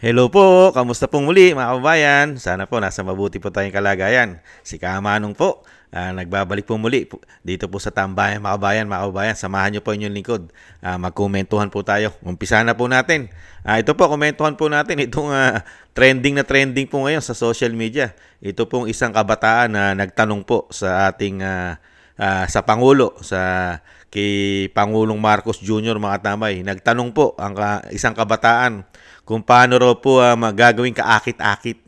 Hello po, kamusta pong muli mga kababayan? Sana po nasa mabuti po tayong kalagayan. Si Kamanong po, nagbabalik po muli dito po sa Tambayan mga kababayan. Samahan niyo po inyong lingkod. Magkomentuhan po tayo. Umpisa na po natin. Ito po, komentuhan po natin itong trending na trending po ngayon sa social media. Ito pong isang kabataan na nagtanong po sa ating sa Pangulo, sa kay Pangulong Marcos Jr. mga tamay. Nagtanong po ang isang kabataan kung paano raw po magagawing kaakit-akit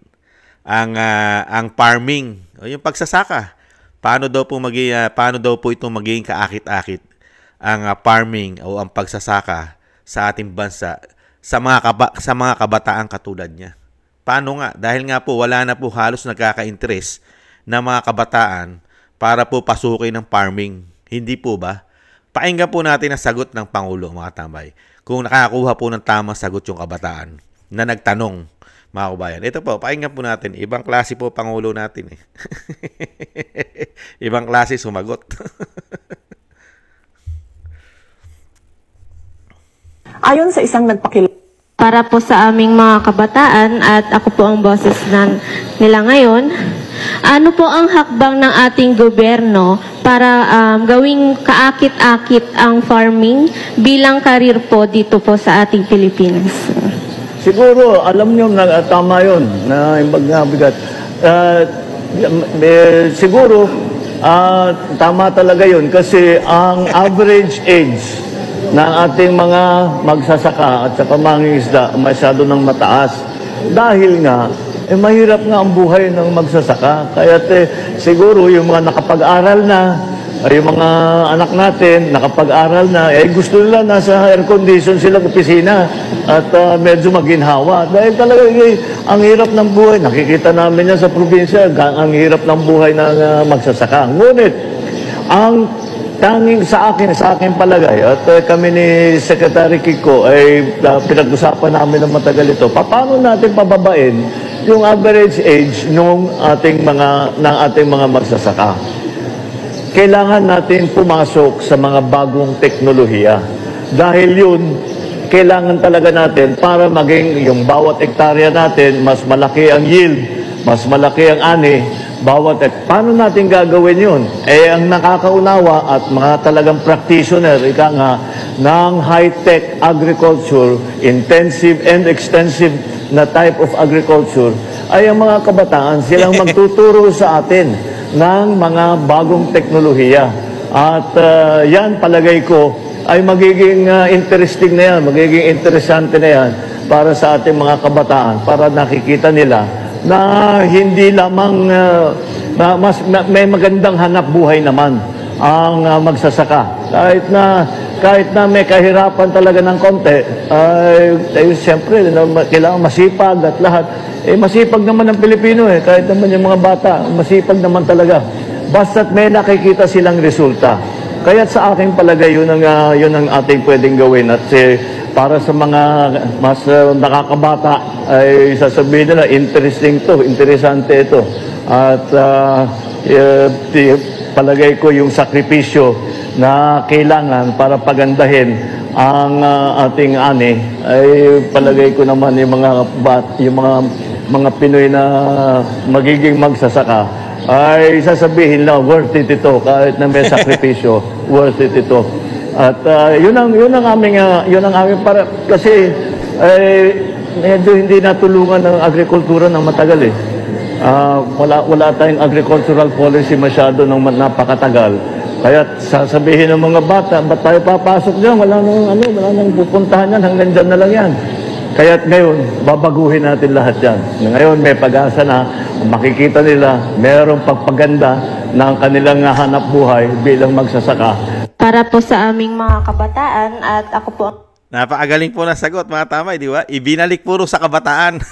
ang farming o yung pagsasaka. Paano daw po ito magiging kaakit-akit ang farming o ang pagsasaka sa ating bansa sa mga kabataan katulad niya. Paano nga? Dahil nga po wala na po halos nagkaka-interest na mga kabataan para po pasukin ng farming. Hindi po ba? Pakinggan po natin ang sagot ng Pangulo, mga tambay. Kung nakakakuha po ng tamang sagot yung kabataan na nagtanong, mga kabayan. Ito po, pakinggan po natin. Ibang klase po Pangulo natin eh. Ibang klase sumagot. Ayon sa isang para po sa aming mga kabataan at ako po ang boses nila ngayon. Ano po ang hakbang ng ating gobyerno para gawing kaakit-akit ang farming bilang karir po dito po sa ating Pilipinas? Siguro, alam nyo na tama yun, na magbigat. Siguro, tama talaga yun kasi ang average age ng ating mga magsasaka at saka mangingisda masyado ng mataas. Dahil nga, mahirap nga ang buhay ng magsasaka. Kaya siguro yung mga nakapag-aral na, yung mga anak natin, nakapag-aral na, gusto nila nasa air condition silang opisina at medyo maginhawa. Dahil talaga ang hirap ng buhay. Nakikita namin yan sa probinsya, ang hirap ng buhay ng magsasaka. Ngunit, ang tanging sa akin palagay, at kami ni Secretary Kiko ay pinag-usapan namin ng matagal ito, paano natin pababain yung average age ng ating mga magsasaka. Kailangan natin pumasok sa mga bagong teknolohiya. Dahil yun, kailangan talaga natin para maging yung bawat hektarya natin, mas malaki ang yield, mas malaki ang ani, paano natin gagawin yun? Ang nakakaunawa at mga talagang practitioner, ika nga, ng high-tech agriculture, intensive and extensive na type of agriculture, ay ang mga kabataan, silang magtuturo sa atin ng mga bagong teknolohiya. At yan, palagay ko, ay magiging interesting na yan, magiging interesante na yan para sa ating mga kabataan, para nakikita nila na hindi lamang may magandang hanap buhay naman ang magsasaka. Kahit na may kahirapan talaga ng konti, siyempre, kailangan masipag at lahat. Masipag naman ang Pilipino kahit naman yung mga bata, masipag naman talaga. Basta't may nakikita silang resulta. Kaya sa aking palagay, yun ang ating pwedeng gawin. At para sa mga mas nakakabata, ay sasabihin nila, interesante ito. At palagay ko yung sakripisyo na kailangan para pagandahin ang ating ani, ay palagay ko naman yung mga Pinoy na magiging magsasaka, ay sasabihin lang, worth it ito, kahit na may sakripisyo, worth it ito. At yun ang aming para, kasi medyo hindi natulungan ng agrikultura ng matagal wala tayong agricultural policy masyado ng napakatagal. Kaya sasabihin ng mga bata, ba't tayo papasok dyan? Wala nang pupuntahan yan, hanggang dyan na lang yan. Kaya ngayon, babaguhin natin lahat yan. Ngayon, may pag-asa na, makikita nila, mayroong pagpaganda ng kanilang hanap buhay bilang magsasaka. Para po sa aming mga kabataan at ako po. Napakagaling po na sagot, mga tamay, di ba? Ibinalik puro sa kabataan.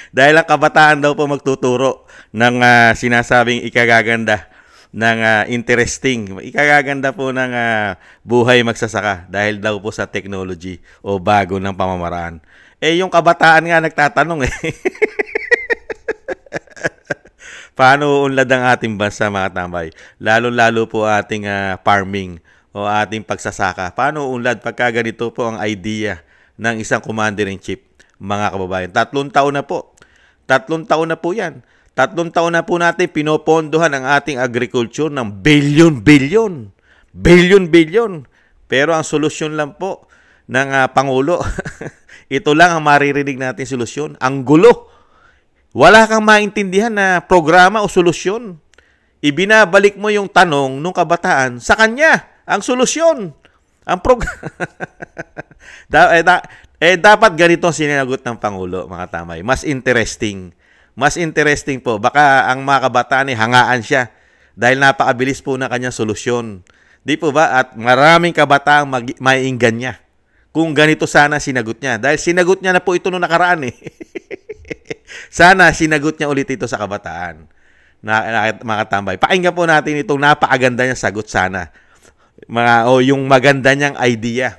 Dahil ang kabataan daw po magtuturo ng sinasabing ikagaganda ng interesting, ikagaganda po ng buhay magsasaka dahil daw po sa technology o bago ng pamamaraan. Yung kabataan nga nagtatanong paano uunlad ang ating bansa, mga tambay? Lalo-lalo po ating farming o ating pagsasaka. Paano uunlad pagka ganito po ang idea ng isang commander-in-chief? mga kababayan. 3 taon na po. 3 taon na po yan. 3 taon na po natin pinopondohan ang ating agriculture ng bilyon-bilyon. Bilyon-bilyon. Pero ang solusyon lang po ng Pangulo, ito lang ang maririnig natin solusyon. Ang gulo. Wala kang maintindihan na programa o solusyon. Ibinabalik mo yung tanong nung kabataan sa kanya. Ang solusyon. Ang dapat ganito sinagot ng Pangulo, mga tamay. Mas interesting. Mas interesting po. Baka ang mga kabataan ay hangaan siya dahil napakabilis po ng kanyang solusyon. Di po ba? At maraming kabataan maiinggan niya. Kung ganito sana sinagot niya. Dahil sinagot niya na po ito noong nakaraan eh. Sana sinagot niya ulit ito sa kabataan. Mga katambay. Pakinggan po natin itong napakaganda niyang sagot sana. Yung maganda niyang idea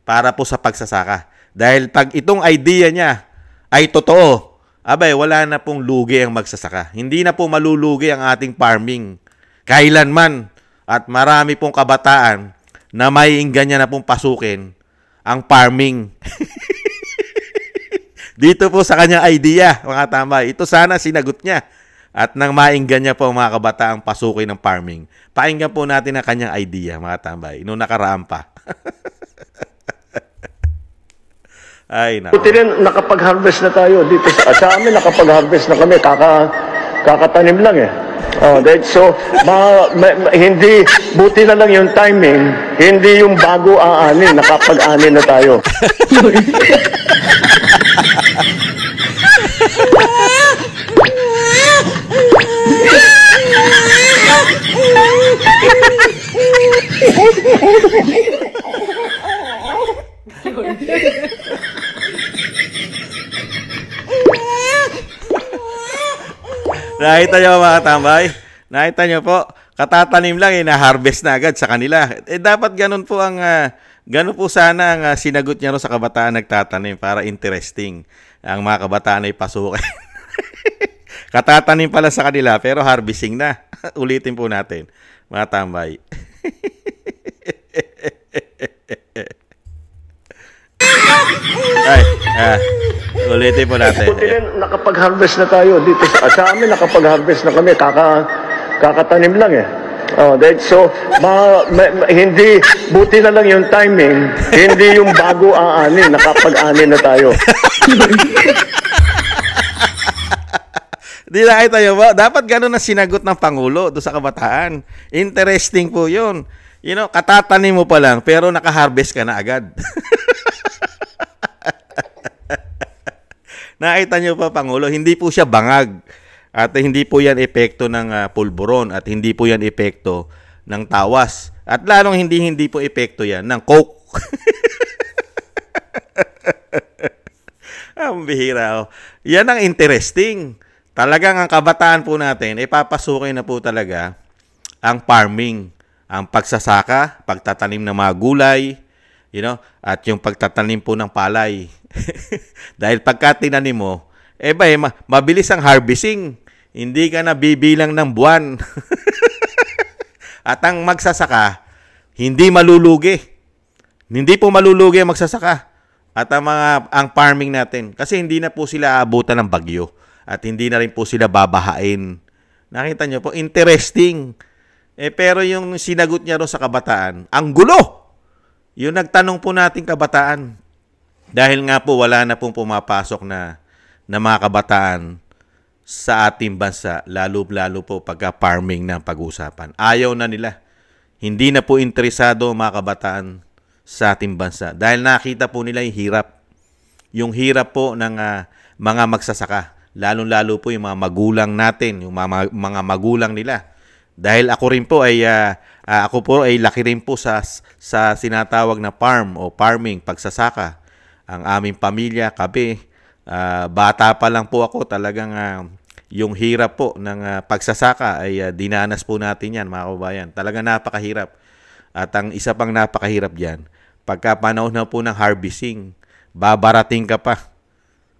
para po sa pagsasaka. Dahil pag itong idea niya ay totoo, abay, wala na pong lugi ang magsasaka. Hindi na po malulugi ang ating farming. Kailanman. At marami pong kabataan na maiinggan niya na pong pasukin ang farming. Dito po sa kanyang idea, mga tambay. Ito sana sinagot niya. At nang mainggan niya po mga kabataang pasukin ng farming. Painggan po natin ang kanyang idea, mga tambay. Noong nakaraan pa. Ay, naku. Buti rin nakapag-harvest na tayo dito sa amin, nakapag-harvest na kami, kakatanim lang eh. So, hindi, buti na lang yung timing, hindi yung bago aanin, nakapag-anin na tayo. Nakita nyo mga tambay? Nakita nyo po, katatanim lang, na-harvest na agad sa kanila. Dapat ganun po ganun po sana ang sinagot niya sa kabataan nagtatanim para interesting. Ang mga kabataan ay pasukin. Katatanim pala sa kanila pero harvesting na. Ulitin po natin, mga tambay. Ulitin po natin. Buti rin nakapag-harvest na tayo dito sa amin, nakapag-harvest na kami, kakatanim lang eh. So, hindi, buti na lang yung timing, hindi yung bago aanin, nakapag-anin na tayo. Di nakita nyo ba? Dapat ganun na sinagot ng Pangulo doon sa kabataan. Interesting po yun. Katatanim mo pa lang, pero nakaharvest ka na agad. Nakita nyo pa, Pangulo, hindi po siya bangag. At hindi po yan epekto ng pulburon. At hindi po yan epekto ng tawas. At lalong hindi po epekto yan ng coke. Ang bihira. Yan ang interesting. Talagang ang kabataan po natin, papasukin na po talaga ang farming. Ang pagsasaka, pagtatanim ng mga gulay, at yung pagtatanim po ng palay. Dahil pagka tinanim mo, mabilis ang harvesting. Hindi ka na bibilang ng buwan. At ang magsasaka, hindi malulugi. Hindi po malulugi ang magsasaka. At ang farming natin, kasi hindi na po sila aabutan ng bagyo. At hindi na rin po sila babahain. Nakita nyo po, interesting. Pero yung sinagot niya ro sa kabataan, ang gulo! Yung nagtanong po natin kabataan. Dahil nga po wala na pong pumapasok na mga kabataan sa ating bansa, lalo po pagka farming ng pag-uusapan. Ayaw na nila. Hindi na po interesado mga kabataan sa ating bansa. Dahil nakita po nila yung hirap. Yung hirap po ng mga magsasaka. Lalo po yung mga magulang natin, yung mga magulang nila. Dahil ako rin po ay laki rin po sa sinatawag na farm o farming, pagsasaka. Ang aming pamilya, kami, bata pa lang po ako, talagang yung hirap po ng pagsasaka ay dinanas po natin yan, mga kababayan. Talagang napakahirap. At ang isa pang napakahirap diyan, pagka panahon na po ng harvesting, babarating ka pa.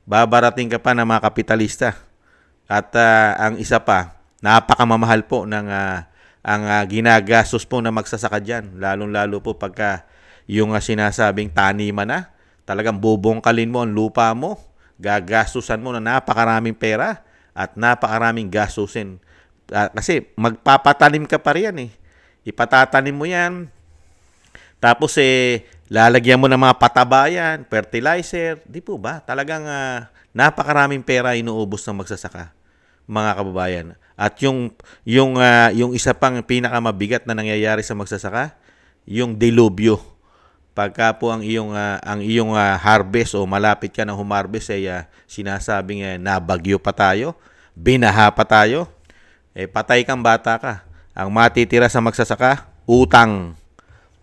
Babarating ka pa ng mga kapitalista. At ang isa pa, napakamamahal po ng ang ginagastos po na magsasaka dyan. Lalong-lalo po pagka yung sinasabing taniman na, talagang bubongkalin mo ang lupa mo. gagastusan mo na napakaraming pera at napakaraming gastusin. Kasi magpapatanim ka pa riyan eh. Ipatatanim mo yan. Tapos lalagyan mo ng mga patabayan, fertilizer. Di po ba? Talagang napakaraming pera inuubos ng magsasaka, mga kababayan. At yung isa pang pinakamabigat na nangyayari sa magsasaka, yung dilubyo. Pagka po ang iyong harvest o malapit ka na humarvest sinasabing nabagyo pa tayo, binaha pa tayo, patay kang bata ka. Ang matitira sa magsasaka, utang.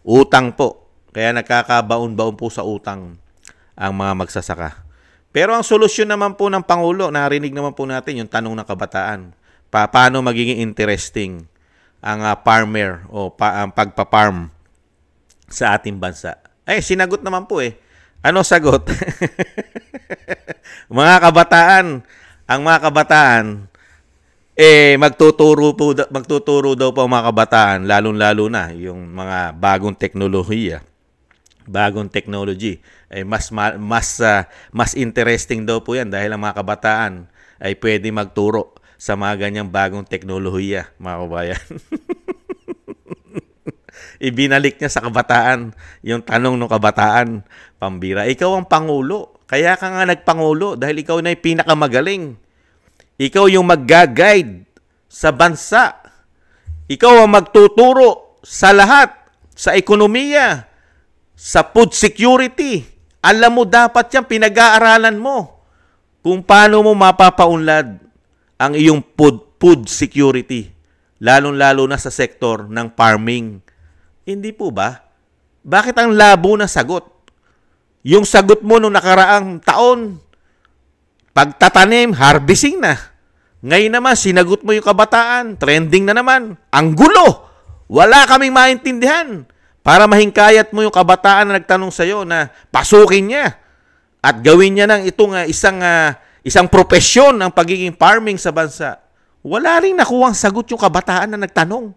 Utang po. Kaya nakakabaon-baon po sa utang ang mga magsasaka. Pero ang solusyon naman po ng Pangulo, narinig naman po natin yung tanong ng kabataan. Paano magiging interesting ang farmer o ang pagpa-farm sa ating bansa? Sinagot naman po Ano sagot? Ang mga kabataan, magtuturo daw po ang mga kabataan, lalong-lalo na yung mga bagong teknolohiya. Bagong technology. Mas interesting daw po yan dahil ang mga kabataan ay pwede magturo sa mga ganyang bagong teknolohiya, mga kabayan. Ibinalik niya sa kabataan yung tanong ng kabataan. Pambira, ikaw ang Pangulo. Kaya ka nga nagpangulo dahil ikaw na yung pinakamagaling. Ikaw yung mag-guide sa bansa. Ikaw ang magtuturo sa lahat, sa ekonomiya, sa food security. Alam mo, dapat yan, pinag-aaralan mo kung paano mo mapapaunlad ang iyong food security, lalong-lalo na sa sektor ng farming. Hindi po ba? Bakit ang labo na sagot? Yung sagot mo nung nakaraang taon, pagtatanim, harvesting na. Ngayon naman, sinagot mo yung kabataan, trending na naman. Ang gulo! Wala kaming maintindihan. Para mahingkayat mo yung kabataan na nagtanong sa'yo na pasukin niya at gawin niya ng itong isang propesyon ng pagiging farming sa bansa. Wala rin nakuhang sagot yung kabataan na nagtanong.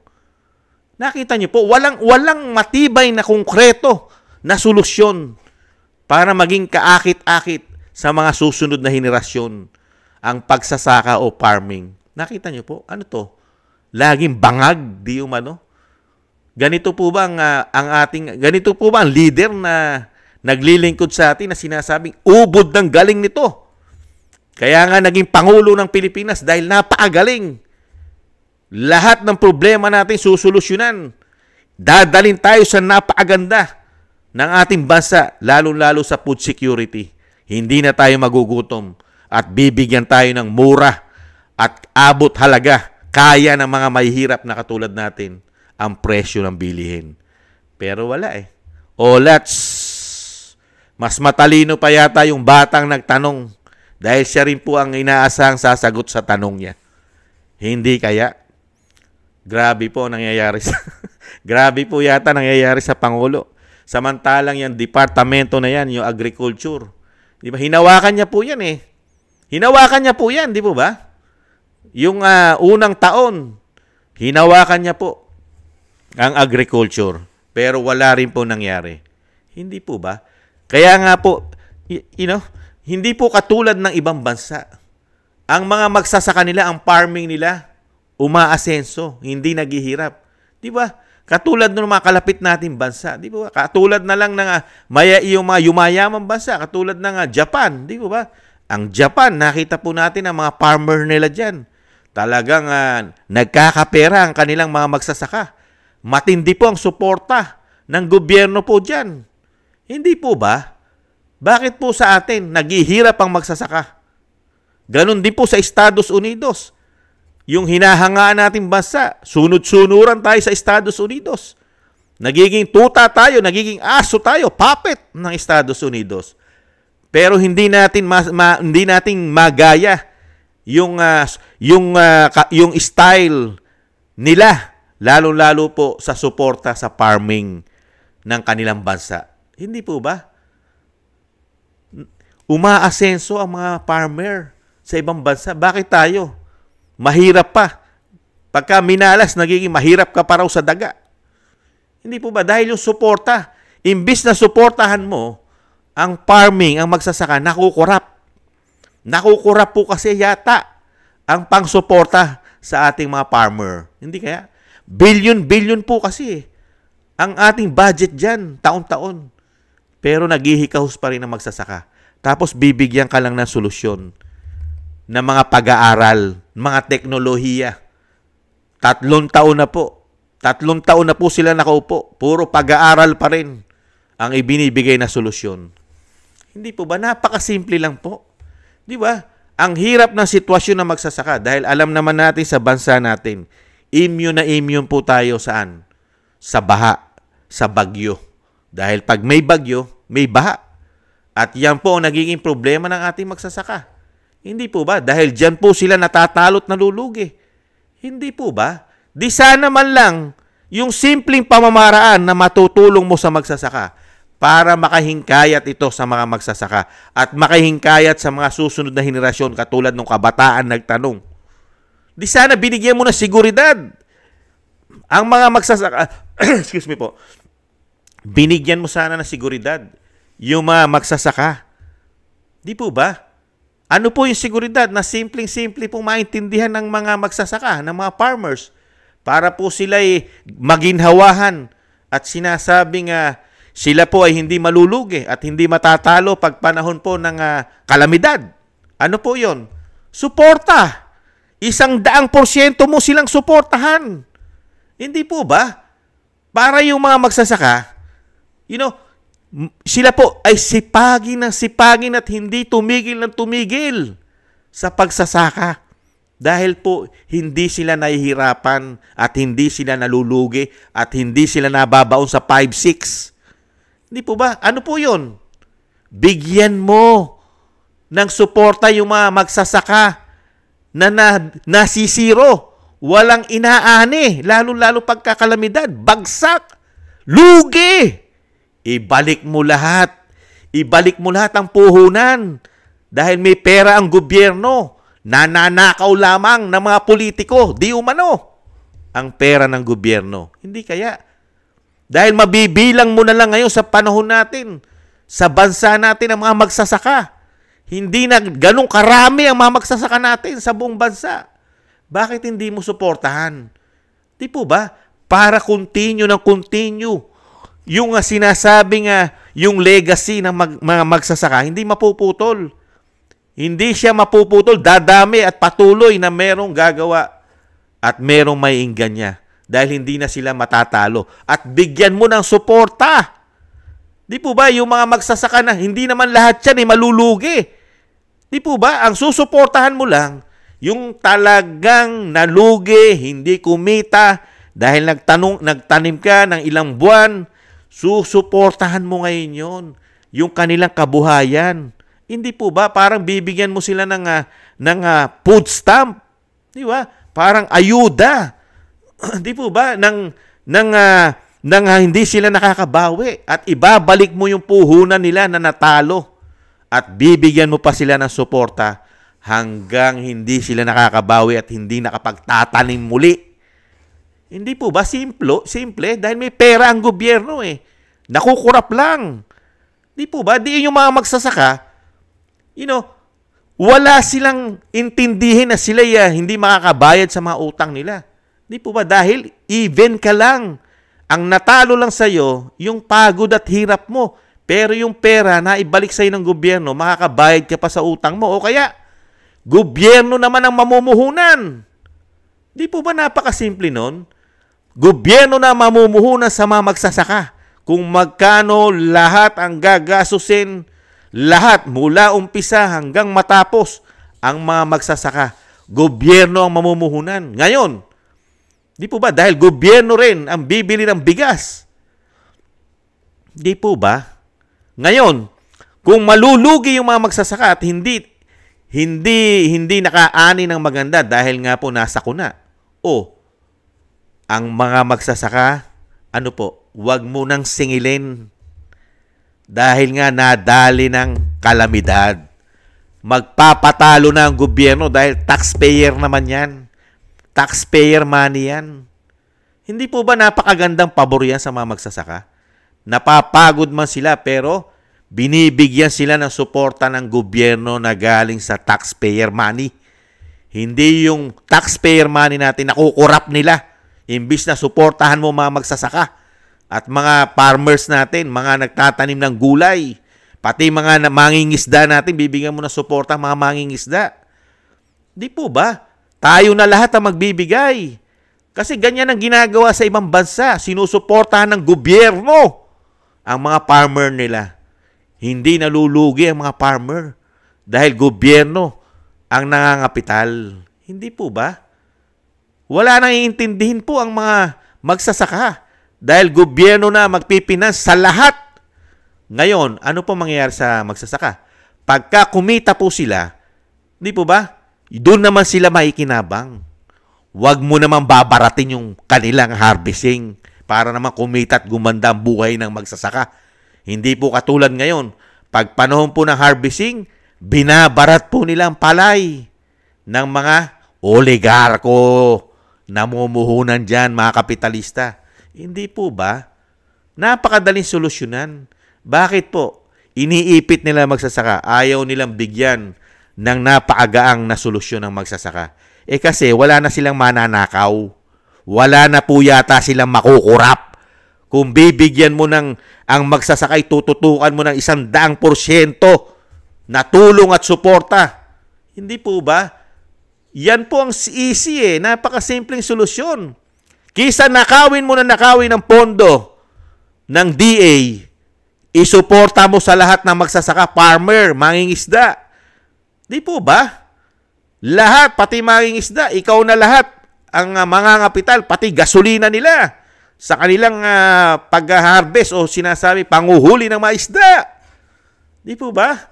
Nakita niyo po, walang matibay na konkreto na solusyon para maging kaakit-akit sa mga susunod na henerasyon ang pagsasaka o farming. Nakita niyo po, ano to? Laging bangag, di umano? Ganito po ba ganito po ba ang leader na naglilingkod sa atin na sinasabing ubod ng galing nito? Kaya nga naging Pangulo ng Pilipinas dahil napakagaling. Lahat ng problema natin susolusyonan. Dadalhin tayo sa napakaganda ng ating bansa, lalo-lalo sa food security. Hindi na tayo magugutom at bibigyan tayo ng mura at abot halaga, kaya ng mga mahihirap na katulad natin ang presyo ng bilihin. Pero wala mas matalino pa yata yung batang nagtanong dahil siya rin po ang inaasahang sasagot sa tanong niya. Hindi kaya? Grabe po nangyayari grabe po yata nangyayari sa Pangulo. Samantalang yung departamento na yan, yung agriculture. Di ba? Hinawakan niya po yan Hinawakan niya po yan, di po ba? Yung unang taon, hinawakan niya po ang agriculture. Pero wala rin po nangyari. Hindi po ba? Kaya nga po, hindi po katulad ng ibang bansa. Ang mga magsasaka nila, ang farming nila, umaasenso, hindi naghihirap. Di ba? Katulad ng mga kalapit nating bansa. Di ba? Katulad na lang ng yung mga yumayamang bansa, katulad ng Japan. Di ba? Ang Japan, nakita po natin ang mga farmer nila dyan. Talagang nagkakapera ang kanilang mga magsasaka. Matindi po ang suporta ng gobyerno po dyan. Hindi po ba? Bakit po sa atin naghihirap ang magsasaka? Ganon din po sa Estados Unidos. Yung hinahangaan nating bansa, sunod-sunuran tayo sa Estados Unidos. Nagiging tuta tayo, nagiging aso tayo, puppet ng Estados Unidos. Pero hindi natin magaya yung style nila, lalo-lalo po sa suporta sa farming ng kanilang bansa. Hindi po ba? Umaasenso ang mga farmer sa ibang bansa. Bakit tayo? Mahirap pa. Pagka minalas, nagiging mahirap ka pa raw sa daga. Hindi po ba? Dahil yung suporta, imbis na suportahan mo, ang farming, ang magsasaka, nakukurap. Nakukurap po kasi yata ang pangsuporta sa ating mga farmer. Hindi kaya? Billion po kasi ang ating budget dyan, taon-taon. Pero naghihikahos pa rin ang magsasaka. Tapos bibigyan ka lang ng solusyon ng mga pag-aaral, mga teknolohiya. 3 taon na po. 3 taon na po sila nakaupo. Puro pag-aaral pa rin ang ibinibigay na solusyon. Hindi po ba? Napakasimple lang po. Di ba? Ang hirap ng sitwasyon ng magsasaka dahil alam naman natin sa bansa natin, immune na immune po tayo saan? Sa baha, sa bagyo. Dahil pag may bagyo, may baha. At yan po ang nagiging problema ng ating magsasaka. Hindi po ba? Dahil dyan po sila natatalot nalulugi. Hindi po ba? Di sana man lang yung simpleng pamamaraan na matutulong mo sa magsasaka para makahingkayat ito sa mga magsasaka at makahingkayat sa mga susunod na henerasyon katulad ng kabataan nagtanong. Di sana binigyan mo na seguridad ang mga magsasaka. Excuse me po. Binigyan mo sana ng seguridad yung mga magsasaka. Di po ba? Ano po yung seguridad na simpleng-simple pong maintindihan ng mga magsasaka, ng mga farmers para po sila ay maginhawahan at sinasabing sila po ay hindi malulugi at hindi matatalo pag panahon po ng kalamidad. Ano po yon? Suporta. 100% mo silang suportahan. Hindi po ba? Para yung mga magsasaka, sila po ay sipagin at hindi tumigil ng tumigil sa pagsasaka. Dahil po hindi sila nahihirapan at hindi sila nalulugi at hindi sila nababaon sa 5-6. Hindi po ba? Ano po yun? Bigyan mo ng suporta yung mga magsasaka na nasisiro. Walang inaani. Lalo-lalo pagkakalamidad. Bagsak. Lugi. Ibalik mo lahat. Ibalik mo lahat ang puhunan. Dahil may pera ang gobyerno. Nananakaw lamang ng mga politiko. Di umano ang pera ng gobyerno. Hindi kaya. Dahil mabibilang mo na lang ngayon sa panahon natin, sa bansa natin ang mga magsasaka. Hindi na ganun karami ang mga magsasaka natin sa buong bansa. Bakit hindi mo suportahan? Di po ba? Para continue ng continue. Yung sinasabing yung legacy ng mga magsasaka, hindi mapuputol. Hindi siya mapuputol, dadami at patuloy na merong gagawa at merong maiinggan niya. Dahil hindi na sila matatalo. At bigyan mo ng suporta. Di po ba yung mga magsasaka na hindi naman lahat yan malulugi? Di po ba? Ang susuportahan mo lang yung talagang nalugi, hindi kumita dahil nagtanim ka ng ilang buwan, susuportahan mo ngayon yon yung kanilang kabuhayan. Hindi po ba? Parang bibigyan mo sila ng food stamp. Di ba? Parang ayuda. Di po ba? Nang hindi sila nakakabawi at ibabalik mo yung puhunan nila na natalo at bibigyan mo pa sila ng suporta hanggang hindi sila nakakabawi at hindi nakapagtatanim muli. Hindi po ba? Simple. Dahil may pera ang gobyerno Nakukurap lang. Di po ba? Di yung mga magsasaka, wala silang intindihin na sila hindi makakabayad sa mga utang nila. Di po ba? Dahil even ka lang. Ang natalo lang sa'yo, yung pagod at hirap mo. Pero yung pera na ibalik sa'yo ng gobyerno, makakabayad ka pa sa utang mo. O kaya, gobyerno naman ang mamumuhunan. Di po ba napakasimple nun? Gobyerno na mamumuhunan sa mga magsasaka. Kung magkano lahat ang gagasusin, lahat mula umpisa hanggang matapos ang mga magsasaka. Gobyerno ang mamumuhunan. Ngayon, di po ba? Dahil gobyerno rin ang bibili ng bigas. Di po ba? Ngayon, kung malulugi yung mga magsasaka at hindi nakaani ng maganda dahil nga po nasa kuna. Ang mga magsasaka, wag mo nang singilin. Dahil nga nadali ng kalamidad. Magpapatalo na ang gobyerno dahil taxpayer naman yan. Taxpayer money yan. Hindi po ba napakagandang pabor yan sa mga magsasaka? Napapagod man sila pero Binibigyan sila ng suporta ng gobyerno na galing sa taxpayer money. Hindi yung taxpayer money natin nakukurap nila. Imbis na suportahan mo mga magsasaka at mga farmers natin, mga nagtatanim ng gulay, pati mga mangingisda natin, bibigyan mo ng suporta mga mangingisda. Di po ba? Tayo na lahat ang magbibigay. Kasi ganyan ang ginagawa sa ibang bansa. Sinusuportahan ng gobyerno ang mga farmer nila. Hindi nalulugi ang mga farmer dahil gobyerno ang nangangapital. Hindi po ba? Wala nang iintindihin po ang mga magsasaka dahil gobyerno na magpipinans sa lahat. Ngayon, ano po mangyayari sa magsasaka? Pagka kumita po sila, hindi po ba? Doon naman sila maikinabang. Huwag mo naman babaratin yung kanilang harvesting para naman kumita at gumanda ang buhay ng magsasaka. Hindi po katulad ngayon. Pag panahon po ng harvesting, binabarat po nila ang palay ng mga oligarko, namumuhunan dyan, mga kapitalista. Hindi po ba? Napakadaling solusyonan. Bakit po? Iniipit nila magsasaka. Ayaw nilang bigyan ng napakagaang na solusyon ng magsasaka. Kasi wala na silang mananakaw. Wala na po yata silang makukurap. Kung bibigyan mo ng ang magsasakay, tututukan mo ng 100% na tulong at suporta. Hindi po ba? Yan po ang easy Napakasimpleng solusyon. Kisa nakawin mo na nakawin ng pondo ng DA, isuporta mo sa lahat ng magsasaka, farmer, mangingisda. Di po ba? Lahat, pati mangingisda, ikaw na lahat ang mangangapital, pati gasolina nila sa kanilang pag-harvest o sinasabi panguhuli ng mga isda. Di po ba?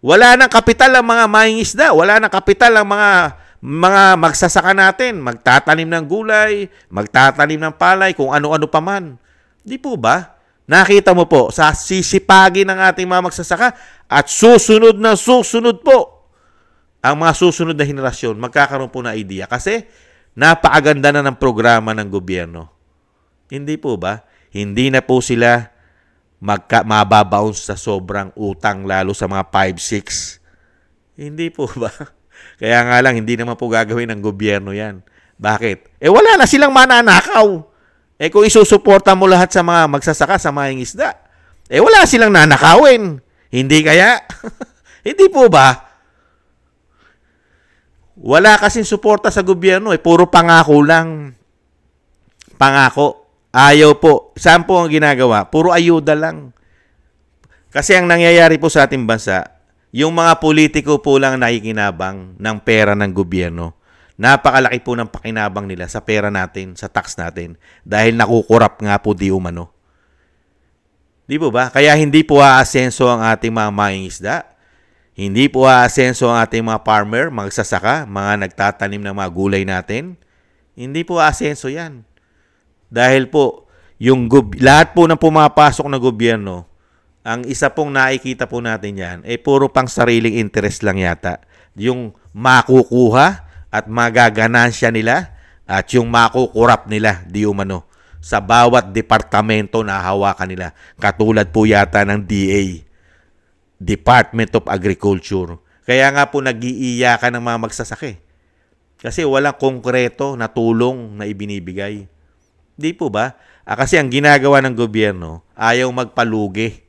Wala nang kapital ang mga mangingisda, wala nang kapital ang mga magsasaka natin, magtatanim ng gulay, magtatanim ng palay, kung ano-ano pa man. Di po ba? Nakita mo po, sa sisipagin ng ating mga magsasaka at susunod na susunod po ang mga susunod na henerasyon, magkakaroon po na idea. Kasi napakaganda na ng programa ng gobyerno. Hindi po ba? Hindi na po sila mababounce sa sobrang utang lalo sa mga 5-6. Hindi po ba? Kaya nga lang, hindi naman po gagawin ng gobyerno yan. Bakit? Wala na silang mananakaw. Kung isusuporta mo lahat sa mga magsasaka, sa mga isda, wala silang nanakawin. Hindi kaya? Hindi po ba? Wala kasing suporta sa gobyerno. Puro pangako lang. Pangako. Ayaw po. Saan po ang ginagawa? Puro ayuda lang. Kasi ang nangyayari po sa ating bansa, yung mga politiko po lang nakikinabang ng pera ng gobyerno. Napakalaki po ng pakinabang nila sa pera natin, sa tax natin, dahil nakukurap nga po di umano. Di po ba? Kaya hindi po aasenso ang ating mga mangingisda. Hindi po aasenso ang ating mga farmer, magsasaka, mga nagtatanim ng mga gulay natin. Hindi po aasenso yan. Dahil po, lahat po ng pumapasok na gobyerno, ang isa pong nakikita po natin yan, puro pang sariling interest lang yata. Yung makukuha at magaganansya nila at yung makukurap nila, di umano, sa bawat departamento na hawakan nila. Katulad po yata ng DA, Department of Agriculture. Kaya nga po nag-iiyakan ng mga magsasaka. Kasi walang konkreto na tulong na ibinibigay. Di po ba? Kasi ang ginagawa ng gobyerno, ayaw magpalugi.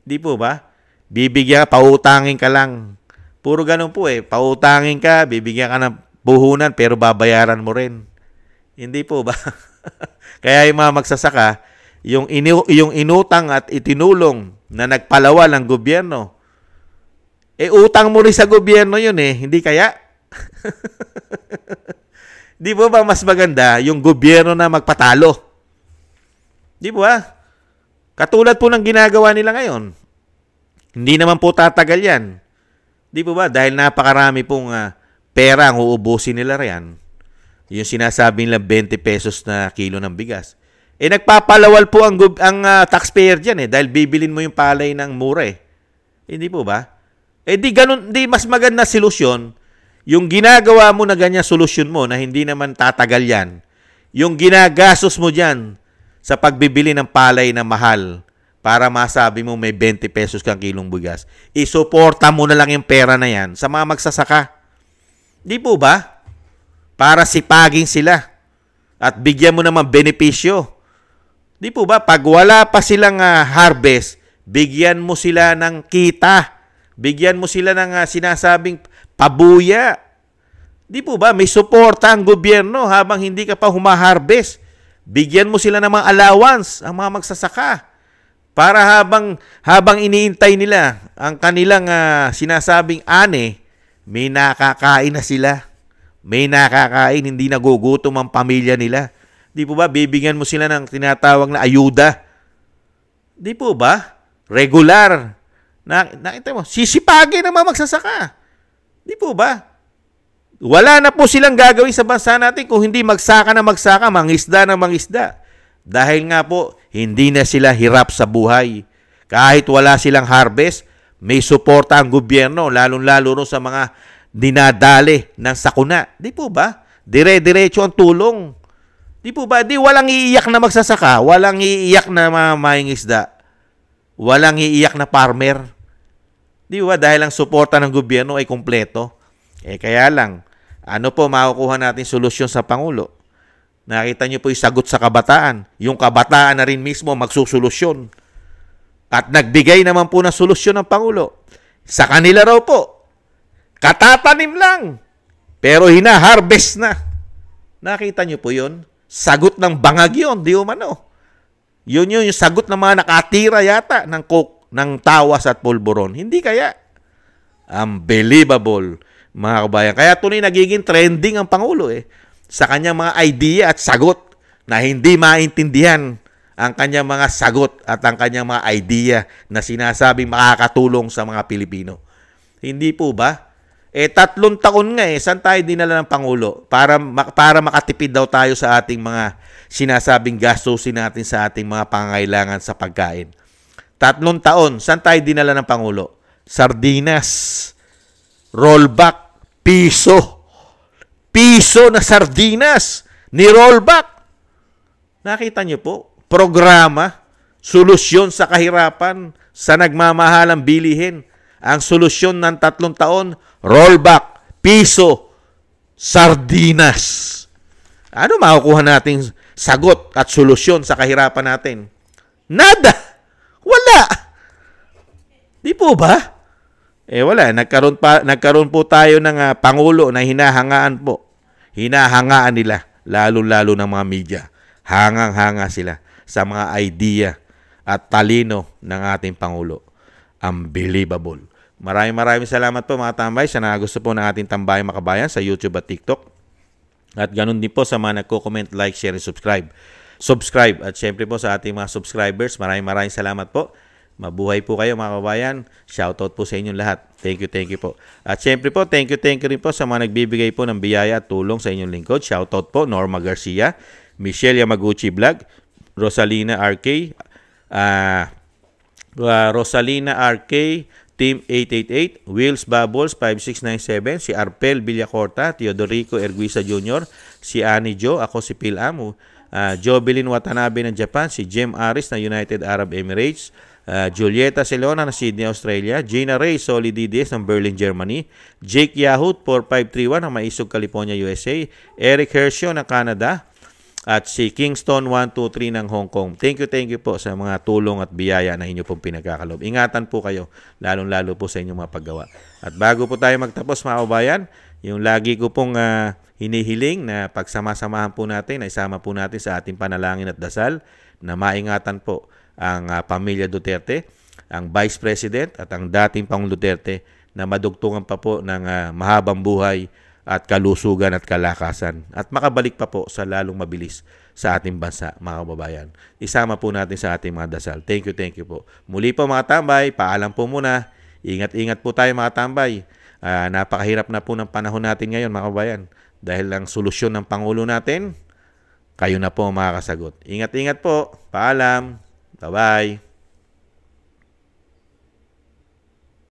Di po ba? Bibigyan ka, pautangin ka lang. Puro ganun po pautangin ka, bibigyan ka ng puhunan, pero babayaran mo rin. Hindi po ba? Kaya yung mga magsasaka, yung inutang at itinulong na nagpalawal ng gobyerno, utang mo rin sa gobyerno yun hindi kaya? Di ba mas maganda yung gobyerno na magpatalo? Di ba? Katulad po ng ginagawa nila ngayon. Hindi naman po tatagal yan. Di ba? Dahil napakarami pong pera ang uubusin nila riyan. Yung sinasabi nila 20 pesos na kilo ng bigas. Nagpapalawal po ang taxpayer dyan dahil bibilin mo yung palay ng mura Hindi po ba? Di mas maganda solusyon. Yung ginagawa mo na ganyan solusyon mo na hindi naman tatagal yan, yung ginagastos mo dyan sa pagbibili ng palay na mahal, para masabi mo may 20 pesos kang kilong bigas. Isuporta mo na lang yung pera na yan sa mga magsasaka. Di po ba? Para sipagin sila at bigyan mo naman benepisyo. Di po ba? Pag wala pa silang harvest, bigyan mo sila ng kita. Bigyan mo sila ng sinasabing pabuya. Di po ba? May suporta ang gobyerno habang hindi ka pa humaharvest. Bigyan mo sila ng mga allowance, ang mga magsasaka. Para habang iniintay nila ang kanilang sinasabing ani, may nakakain na sila. May nakakain, hindi nagugutom ang pamilya nila. Di po ba? Bibigyan mo sila ng tinatawag na ayuda. Di po ba? Regular. Nakita mo, sisipagin ang mga magsasaka. Di po ba? Wala na po silang gagawin sa bansa natin kung hindi magsaka na magsaka, mangisda na mangisda. Dahil nga po, hindi na sila hirap sa buhay. Kahit wala silang harvest, may suporta ang gobyerno, lalong-lalo sa mga dinadali ng sakuna. Di po ba? Dire-diretso ang tulong. Di po ba? Di walang iiyak na magsasaka, walang iiyak na mangingisda, walang iiyak na farmer. Di ba? Dahil ang suporta ng gobyerno ay kumpleto. Kaya lang, ano po makukuha natin solusyon sa Pangulo? Nakita niyo po yung sagot sa kabataan. Yung kabataan na rin mismo magsusolusyon. At nagbigay naman po ng solusyon ng Pangulo. Sa kanila raw po, katatanim lang, pero hina-harvest na. Nakita niyo po yun? Sagot ng bangag yun, di umano. Yun yung sagot ng mga nakatira yata ng coke, ng tawas at pulburon. Hindi kaya? Unbelievable, mga kabayan. Kaya tunay nagiging trending ang Pangulo sa kanyang mga idea at sagot na hindi maintindihan ang kanyang mga sagot at ang kanyang mga idea na sinasabing makakatulong sa mga Pilipino. Hindi po ba? 3 taon nga saan tayo dinala ng Pangulo para makatipid daw tayo sa ating mga sinasabing gastusin natin sa ating mga pangangailangan sa pagkain. 3 taon, saan tayo dinala ng Pangulo? Sardinas, rollback, piso na sardinas, ni rollback. Nakita niyo po? Programa, solusyon sa kahirapan, sa nagmamahalang bilihin. Ang solusyon ng 3 taon, rollback, piso, sardinas. Ano makukuha nating sagot at solusyon sa kahirapan natin? Nada! Wala! Di po ba? Wala. Nagkaroon po tayo ng Pangulo na hinahangaan po. Hinahangaan nila, lalo-lalo ng mga media. Hangang-hanga sila sa mga idea at talino ng ating Pangulo. Unbelievable. Maraming salamat po mga tambay sa gusto po ng ating Tambayang Makabayan sa YouTube at TikTok. At ganun din po sa mga nagko-comment, like, share, and subscribe. At syempre po sa ating mga subscribers, maraming salamat po. Mabuhay po kayo mga kabayan. Shoutout po sa inyong lahat. Thank you po. At syempre po, thank you rin po sa mga nagbibigay po ng biyaya at tulong sa inyong lingkod. Shoutout po, Norma Garcia, Michelle Yamaguchi Vlog, Rosalina RK, Team 888, Wills Bubbles 5697, si Arpel Villacorta, Teodorico Erguisa Jr., si Annie Jo, ako si Phil Amu, Jovelyn Watanabe ng Japan, si Jem Aris ng United Arab Emirates, Julieta Celona ng Sydney, Australia, Gina Ray Solidides ng Berlin, Germany, Jake Yahut 4531 ng Maisog, California, USA, Eric Hershio ng Canada, at si Kingston 123 ng Hong Kong. Thank you po sa mga tulong at biyaya na inyo pong pinagkakalob. Ingatan po kayo, lalong-lalo po sa inyong mga paggawa. At bago po tayo magtapos mga kabayan, yung lagi ko pong hinihiling na pagsama-samahan po natin, na isama po natin sa ating panalangin at dasal na maingatan po ang pamilya Duterte, ang Vice President at ang dating Pangulong Duterte na madugtungan pa po ng mahabang buhay at kalusugan at kalakasan at makabalik pa po sa lalong mabilis sa ating bansa mga kababayan. Isama po natin sa ating mga dasal. Thank you po. Muli po mga tambay, paalam po muna. Ingat-ingat po tayo mga tambay. Napakahirap na po ng panahon natin ngayon mga kababayan. Dahil ang solusyon ng Pangulo natin, kayo na po ang makakasagot. Ingat-ingat po. Paalam. Bye-bye.